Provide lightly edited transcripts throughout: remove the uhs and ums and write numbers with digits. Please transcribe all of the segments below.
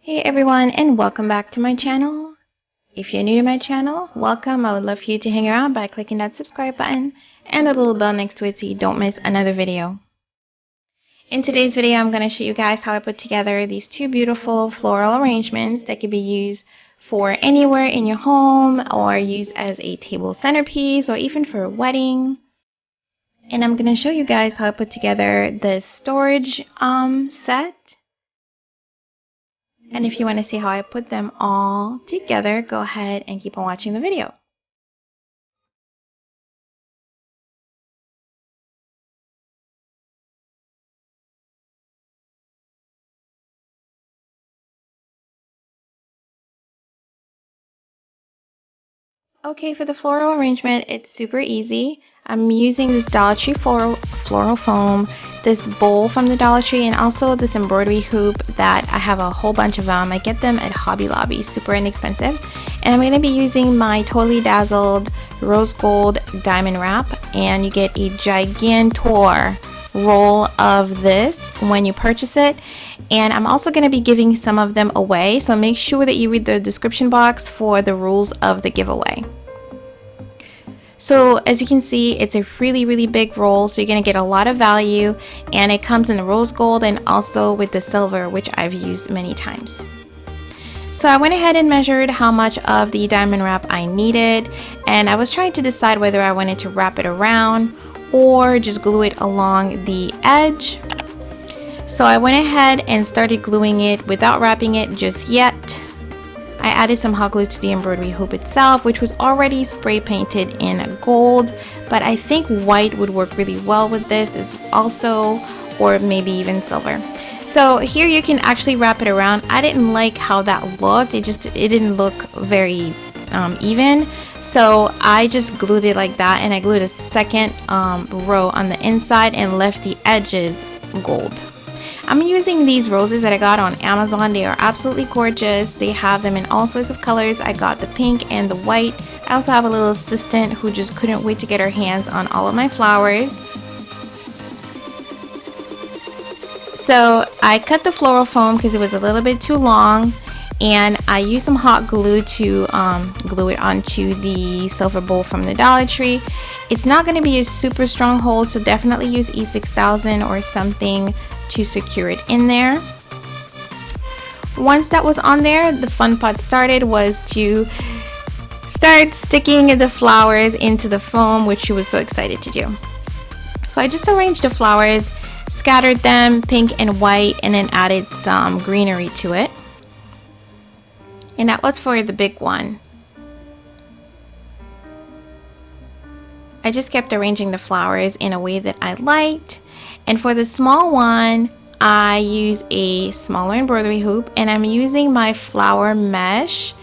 Hey everyone, and welcome back to my channel. If you're new to my channel, welcome. I would love for you to hang around by clicking that subscribe button and the little bell next to it so you don't miss another video. In today's video, I'm going to show you guys how I put together these two beautiful floral arrangements that can be used for anywhere in your home or used as a table centerpiece or even for a wedding. And I'm going to show you guys how I put together the storage set. And if you want to see how I put them all together, go ahead and keep on watching the video. Okay, for the floral arrangement, it's super easy. I'm using this Dollar Tree floral foam, this bowl from the Dollar Tree, and also this embroidery hoop that I have a whole bunch of them. I get them at Hobby Lobby, super inexpensive. And I'm going to be using my Totally Dazzled rose gold diamond wrap, and you get a gigantor roll of this when you purchase it. And I'm also going to be giving some of them away, so make sure that you read the description box for the rules of the giveaway. So as you can see, it's a really big roll, so you're going to get a lot of value, and it comes in the rose gold and also with the silver, which I've used many times. So I went ahead and measured how much of the diamond wrap I needed, and I was trying to decide whether I wanted to wrap it around or just glue it along the edge. So I went ahead and started gluing it without wrapping it just yet. I added some hot glue to the embroidery hoop itself, which was already spray painted in gold, but I think white would work really well with this as also, or maybe even silver. So here you can actually wrap it around. I didn't like how that looked. It didn't look very even. So I just glued it like that, and I glued a second row on the inside and left the edges gold. I'm using these roses that I got on Amazon. They are absolutely gorgeous. They have them in all sorts of colors. I got the pink and the white. I also have a little assistant who just couldn't wait to get her hands on all of my flowers. So I cut the floral foam because it was a little bit too long, and I used some hot glue to glue it onto the silver bowl from the Dollar Tree. It's not going to be a super strong hold, so definitely use E6000 or something to secure it in there. Once that was on there, the fun part started was to start sticking the flowers into the foam, which she was so excited to do. So I just arranged the flowers, scattered them pink and white, and then added some greenery to it. And that was for the big one. I just kept arranging the flowers in a way that I liked. And for the small one, I use a smaller embroidery hoop, and I'm using my flower mesh.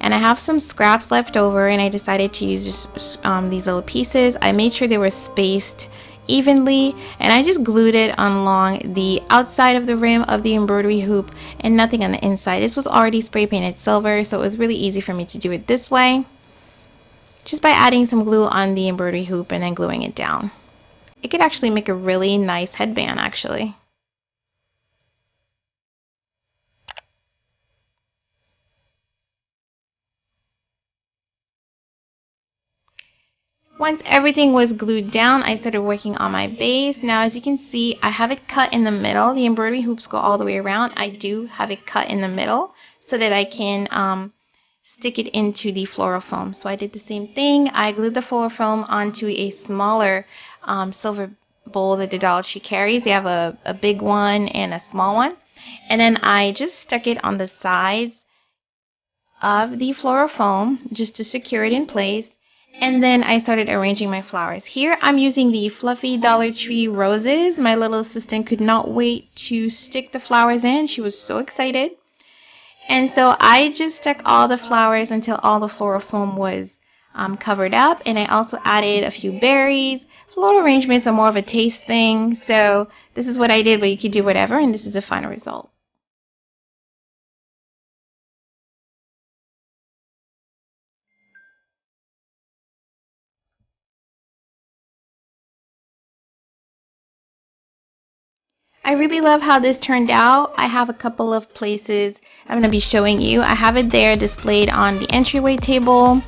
And I have some scraps left over, and I decided to use just these little pieces. I made sure they were spaced evenly, and I just glued it along the outside of the rim of the embroidery hoop and nothing on the inside. This was already spray painted silver, so it was really easy for me to do it this way, just by adding some glue on the embroidery hoop and then gluing it down. It could actually make a really nice headband actually. Once everything was glued down, I started working on my base. Now as you can see, I have it cut in the middle. The embroidery hoops go all the way around. I do have it cut in the middle so that I can stick it into the floral foam. So I did the same thing. I glued the floral foam onto a smaller silver bowl that the Dollar Tree carries. They have a big one and a small one. And then I just stuck it on the sides of the floral foam just to secure it in place. And then I started arranging my flowers. Here I'm using the fluffy Dollar Tree roses. My little assistant could not wait to stick the flowers in. She was so excited. And so I just stuck all the flowers until all the floral foam was covered up. And I also added a few berries. Floral arrangements are more of a taste thing. So this is what I did, but you could do whatever. And this is the final result. I really love how this turned out. I have a couple of places I'm going to be showing you. I have it there displayed on the entryway table.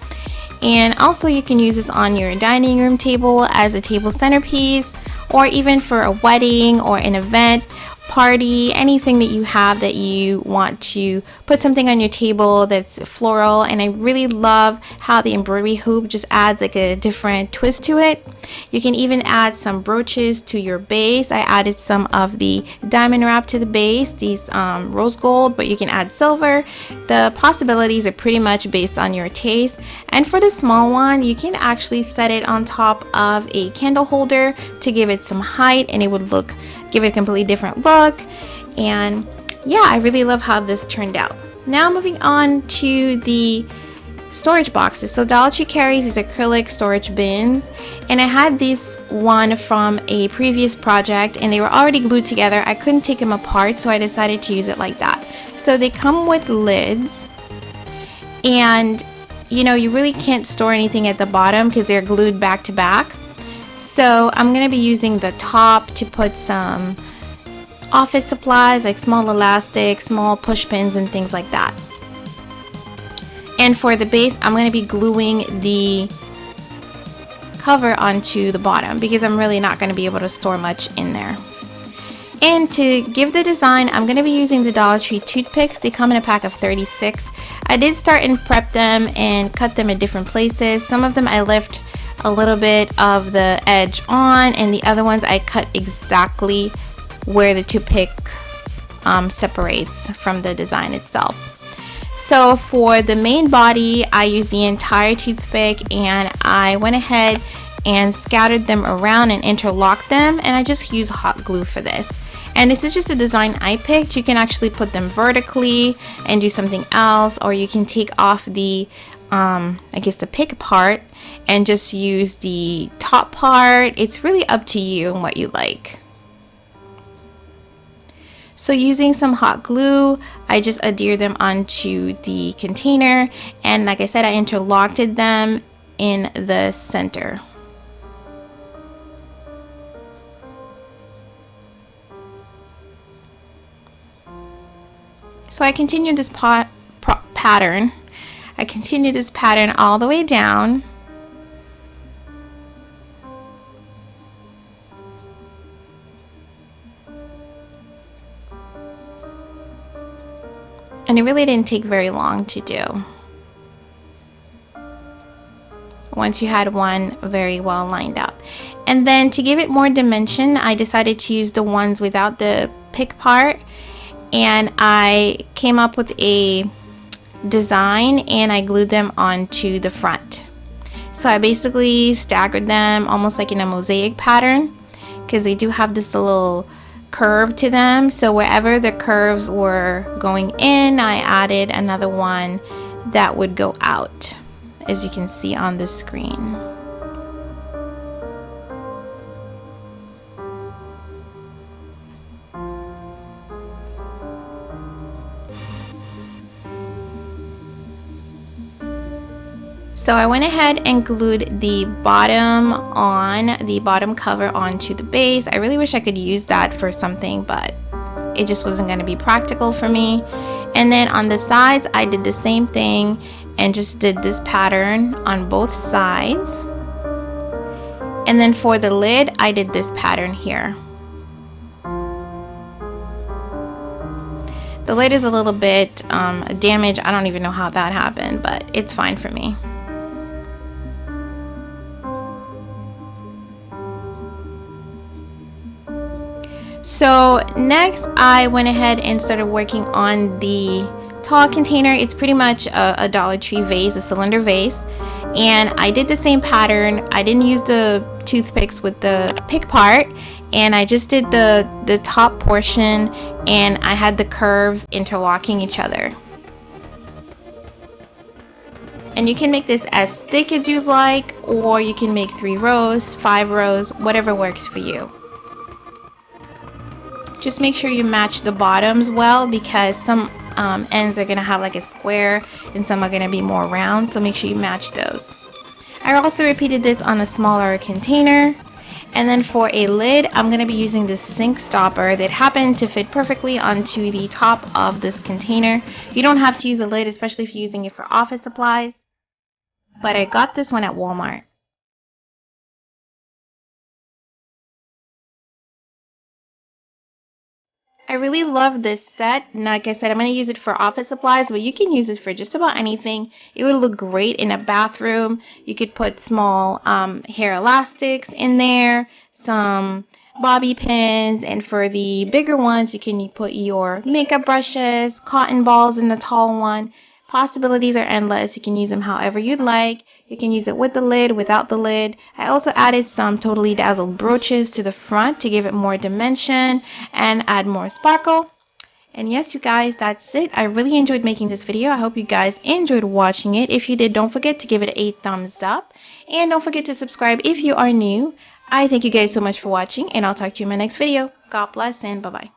And also you can use this on your dining room table as a table centerpiece, or even for a wedding or an event, party, anything that you have that you want to put something on your table that's floral. And I really love how the embroidery hoop just adds like a different twist to it. You can even add some brooches to your base. I added some of the diamond wrap to the base, these rose gold, but you can add silver. The possibilities are pretty much based on your taste. And for the small one, you can actually set it on top of a candle holder to give it some height, and it would give it a completely different look. And yeah, I really love how this turned out. Now moving on to the storage boxes. So Dollar Tree carries these acrylic storage bins, and I had this one from a previous project and they were already glued together. I couldn't take them apart, so I decided to use it like that. So they come with lids, and you know, you really can't store anything at the bottom because they're glued back to back. So I'm going to be using the top to put some office supplies like small elastics, small push pins, and things like that. And for the base, I'm going to be gluing the cover onto the bottom because I'm really not going to be able to store much in there. And to give the design, I'm going to be using the Dollar Tree toothpicks. They come in a pack of 36. I did start and prep them and cut them in different places. Some of them I left a little bit of the edge on, and the other ones I cut exactly where the toothpick separates from the design itself. So for the main body, I used the entire toothpick, and I went ahead and scattered them around and interlocked them, and I just used hot glue for this. And this is just a design I picked. You can actually put them vertically and do something else, or you can take off the I guess the pick part and just use the top part. It's really up to you and what you like. So using some hot glue, I just adhered them onto the container, and like I said, I interlocked them in the center. So I continued this pattern. I continued this pattern all the way down. And it really didn't take very long to do once you had one very well lined up. And then to give it more dimension, I decided to use the ones without the pick part, and I came up with a design and I glued them onto the front. So I basically staggered them almost like in a mosaic pattern, because they do have this little curve to them. So wherever the curves were going in, I added another one that would go out, as you can see on the screen. So I went ahead and glued the bottom cover onto the base. I really wish I could use that for something, but it just wasn't going to be practical for me. And then on the sides, I did the same thing and just did this pattern on both sides. And then for the lid, I did this pattern here. The lid is a little bit damaged. I don't even know how that happened, but it's fine for me. So next I went ahead and started working on the tall container. It's pretty much a Dollar Tree vase, a cylinder vase, and I did the same pattern. I didn't use the toothpicks with the pick part, and I just did the top portion, and I had the curves interlocking each other. And you can make this as thick as you like, or you can make 3 rows, 5 rows, whatever works for you. Just make sure you match the bottoms well, because some ends are going to have like a square and some are going to be more round, so make sure you match those. I also repeated this on a smaller container, And then for a lid, I'm going to be using this sink stopper that happened to fit perfectly onto the top of this container. You don't have to use a lid, especially if you're using it for office supplies. But I got this one at Walmart. I really love this set. And like I said, I'm going to use it for office supplies, but you can use it for just about anything. It would look great in a bathroom. You could put small hair elastics in there, some bobby pins, and for the bigger ones, you can put your makeup brushes, cotton balls in the tall one. Possibilities are endless. You can use them however you'd like. You can use it with the lid, without the lid. I also added some totally dazzled brooches to the front to give it more dimension and add more sparkle. And yes, you guys, that's it. I really enjoyed making this video. I hope you guys enjoyed watching it. If you did, don't forget to give it a thumbs up. And don't forget to subscribe if you are new. I thank you guys so much for watching, and I'll talk to you in my next video. God bless and bye-bye.